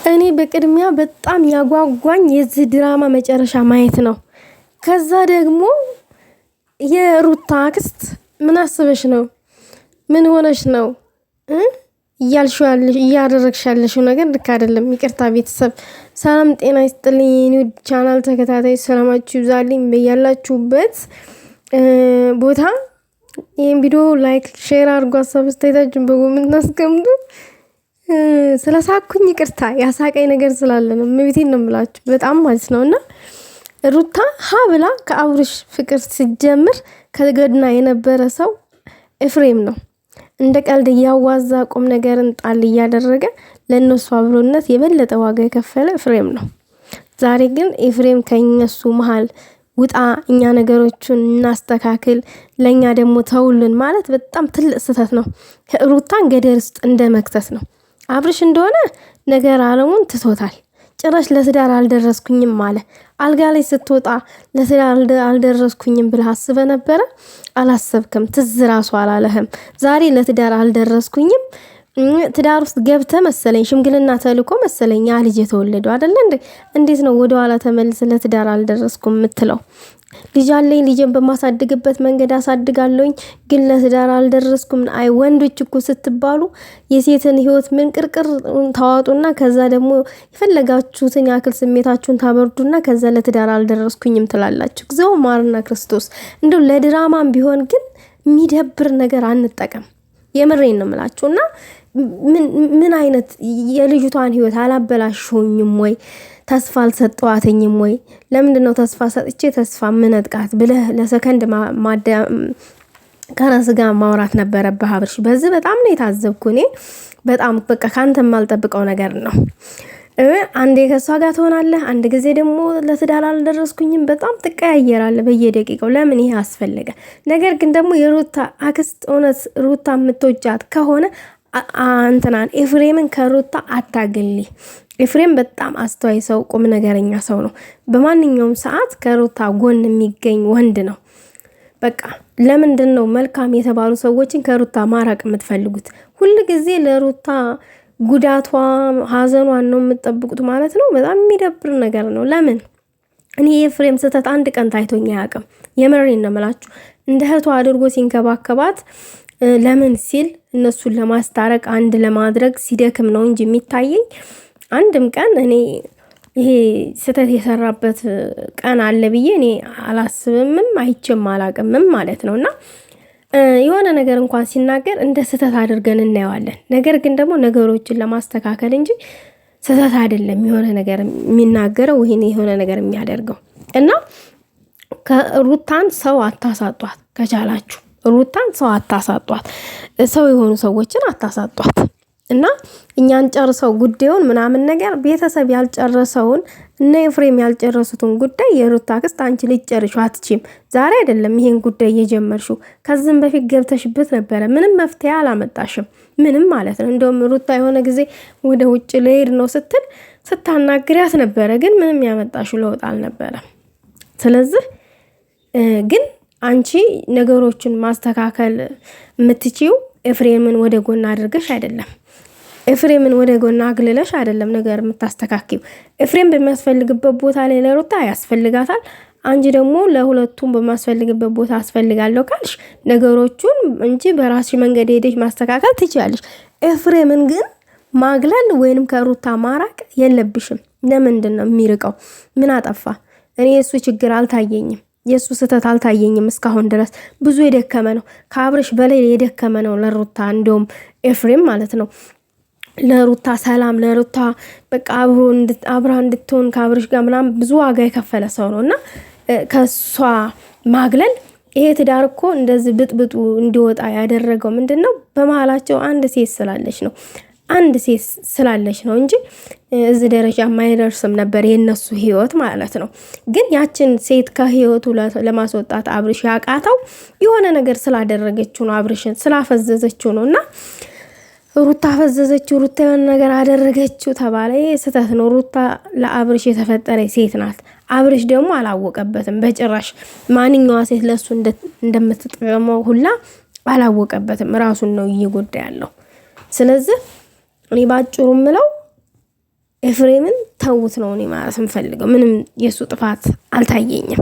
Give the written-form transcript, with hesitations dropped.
እኔ በቅድሚያ በጣም ያጓጓኝ የዚህ ድራማ መጨረሻ ማየት ነው። ከዛ ደግሞ የሩታ አክስት ምን አስበሽ ነው? ምን ሆነሽ ነው? እያደረግሽ ያለሽው ነገር ልክ አይደለም። ይቅርታ ቤተሰብ። ሰላም ጤና ይስጥልኝ የኔ ቻናል ተከታታይ ሰላማችሁ ይብዛልኝ በያላችሁበት ቦታ። ይሄን ቪዲዮ ላይክ ሼር አድርጉ፣ ሰብስክራይባችሁን በኮሜንት አስቀምጡ። ስለሳኩኝ ይቅርታ ያሳቀኝ ነገር ስላለ ነው። ምቢቴን ነው የምላችሁ በጣም ማለት ነውና ሩታ ሀብላ ከአብርሽ ፍቅር ሲጀምር ከገድና የነበረ ሰው ኤፍሬም ነው። እንደ ቀልድ እያዋዛ ቁም ነገርን ጣል እያደረገ ለነሱ አብሮነት የበለጠ ዋጋ የከፈለ ኤፍሬም ነው። ዛሬ ግን ኤፍሬም ከነሱ መሃል ውጣ፣ እኛ ነገሮችን እናስተካክል፣ ለኛ ደግሞ ተውልን ማለት በጣም ትልቅ ስህተት ነው። ሩታን ገደል ውስጥ እንደ መክተት ነው። አብርሽ እንደሆነ ነገር አለሙን ትቶታል። ጭራሽ ለትዳር አልደረስኩኝም አለ። አልጋ ላይ ስትወጣ ለትዳር አልደረስኩኝም ብለህ አስበህ ነበረ? አላሰብክም። ትዝ ራሱ አላለህም። ዛሬ ለትዳር አልደረስኩኝም ትዳር ውስጥ ገብተ መሰለኝ ሽምግልና ተልኮ መሰለኝ ያ ልጅ የተወለደው አይደለ እንዴ? እንዴት ነው ወደ ኋላ ተመልስ ለትዳር አልደረስኩም የምትለው? ልጅ አለኝ፣ ልጅን በማሳድግበት መንገድ አሳድጋለሁኝ፣ ግን ለትዳር አልደረስኩም። አይ ወንዶች እኮ ስትባሉ የሴትን ህይወት ምን ቅርቅር ታዋጡና ከዛ ደግሞ የፈለጋችሁትን ያክል ስሜታችሁን ታበርዱና ከዛ ለትዳር አልደረስኩኝም ትላላችሁ። እግዚኦ ማርና ክርስቶስ። እንደው ለድራማም ቢሆን ግን የሚደብር ነገር አንጠቀም። የምሬን ነው የምላችሁና ምን አይነት የልጅቷን ህይወት አላበላሽሁኝም ወይ? ተስፋ አልሰጠዋተኝም ወይ? ለምንድነው ተስፋ ሰጥቼ ተስፋ ምነጥቃት ብለህ ለሰከንድ ከራስ ጋር ማውራት ነበረብህ አብርሽ። በዚህ በጣም ነው የታዘብኩ እኔ። በጣም በቃ ካንተ የማልጠብቀው ነገር ነው። አንዴ ከሷ ጋር ትሆናለህ፣ አንድ ጊዜ ደግሞ ለትዳር አልደረስኩኝም። በጣም ትቀያየራለህ በየደቂቃው። ለምን ይሄ አስፈለገ? ነገር ግን ደግሞ የሩታ አክስት እውነት ሩታ የምትወጃት ከሆነ አንተናን ኤፍሬምን ከሩታ አታግሊ። ኤፍሬም በጣም አስተዋይ ሰው፣ ቁም ነገረኛ ሰው ነው። በማንኛውም ሰዓት ከሩታ ጎን የሚገኝ ወንድ ነው። በቃ ለምንድን ነው መልካም የተባሉ ሰዎችን ከሩታ ማራቅ የምትፈልጉት? ሁሉ ጊዜ ለሩታ ጉዳቷ ሀዘኗን ነው የምትጠብቁት ማለት ነው። በጣም የሚደብር ነገር ነው። ለምን እኔ የኤፍሬም ስህተት አንድ ቀን ታይቶኝ አያውቅም። የምሬን ነው የምላችሁ። እንደ እህቷ አድርጎ ሲንከባከባት ለምን ሲል እነሱን ለማስታረቅ አንድ ለማድረግ ሲደክም ነው እንጂ የሚታየኝ አንድም ቀን እኔ ይሄ ስህተት የሰራበት ቀን አለ ብዬ እኔ አላስብምም፣ አይቼም አላቅምም ማለት ነውና የሆነ ነገር እንኳን ሲናገር እንደ ስህተት አድርገን እናየዋለን። ነገር ግን ደግሞ ነገሮችን ለማስተካከል እንጂ ስህተት አይደለም የሆነ ነገር የሚናገረው ወይኔ የሆነ ነገር የሚያደርገው እና ከሩታን ሰው አታሳጧት። ከቻላችሁ ሩታን ሰው አታሳጧት። ሰው የሆኑ ሰዎችን አታሳጧት። እና እኛን ጨርሰው ጉዳዩን ምናምን ነገር ቤተሰብ ያልጨረሰውን እነ ኤፍሬም ያልጨረሱትን ጉዳይ የሩታ አክስት አንቺ ልትጨርሹ አትችም። ዛሬ አይደለም ይሄን ጉዳይ እየጀመርሽው፣ ከዚህም በፊት ገብተሽበት ነበረ። ምንም መፍትሄ አላመጣሽም፣ ምንም ማለት ነው። እንደውም ሩታ የሆነ ጊዜ ወደ ውጭ ልሄድ ነው ስትል ስታናግሪያት ነበረ፣ ግን ምንም ያመጣሽው ለውጥ አልነበረም። ስለዚህ ግን አንቺ ነገሮችን ማስተካከል የምትችይው ኤፍሬምን ወደ ጎን አድርገሽ አይደለም፣ ኤፍሬምን ወደ ጎን አግልለሽ አይደለም ነገር የምታስተካክዩ። ኤፍሬም በሚያስፈልግበት ቦታ ላይ ለሩታ ያስፈልጋታል። አንቺ ደግሞ ለሁለቱም በማስፈልግበት ቦታ አስፈልጋለሁ ካልሽ ነገሮቹን እንጂ በራስሽ መንገድ ሄደሽ ማስተካከል ትችላለሽ። ኤፍሬምን ግን ማግለል ወይንም ከሩታ ማራቅ የለብሽም። ለምንድን ነው የሚርቀው? ምን አጠፋ? እኔ የሱ ችግር አልታየኝም፣ የሱ ስህተት አልታየኝም። እስካሁን ድረስ ብዙ የደከመ ነው፣ ከአብርሽ በላይ የደከመ ነው ለሩታ። እንደውም ኤፍሬም ማለት ነው ለሩታ ሰላም፣ ለሩታ በቃ አብራ እንድትሆን ከአብርሽ ጋር ምናምን ብዙ ዋጋ የከፈለ ሰው ነው እና ከሷ ማግለል ይሄ ትዳር እኮ እንደዚህ ብጥብጡ እንዲወጣ ያደረገው ምንድን ነው? በመሀላቸው አንድ ሴት ስላለች ነው። አንድ ሴት ስላለች ነው እንጂ እዚህ ደረጃ ማይደርስም ነበር የነሱ ህይወት ማለት ነው። ግን ያችን ሴት ከህይወቱ ለማስወጣት አብርሽ ያቃተው የሆነ ነገር ስላደረገችው ነው፣ አብርሽን ስላፈዘዘችው ነው እና ሩታ ፈዘዘችው፣ ሩታ የሆነ ነገር አደረገችው ተባለ። ስህተት ነው። ሩታ ለአብርሽ የተፈጠረ ሴት ናት። አብርሽ ደግሞ አላወቀበትም በጭራሽ። ማንኛዋ ሴት ለሱ እንደምትጠቀመው ሁላ አላወቀበትም። ራሱን ነው እየጎዳ ያለው። ስለዚህ እኔ ባጭሩ ምለው ኤፍሬምን ተውት ነው እኔ ማለት የምፈልገው። ምንም የሱ ጥፋት አልታየኝም።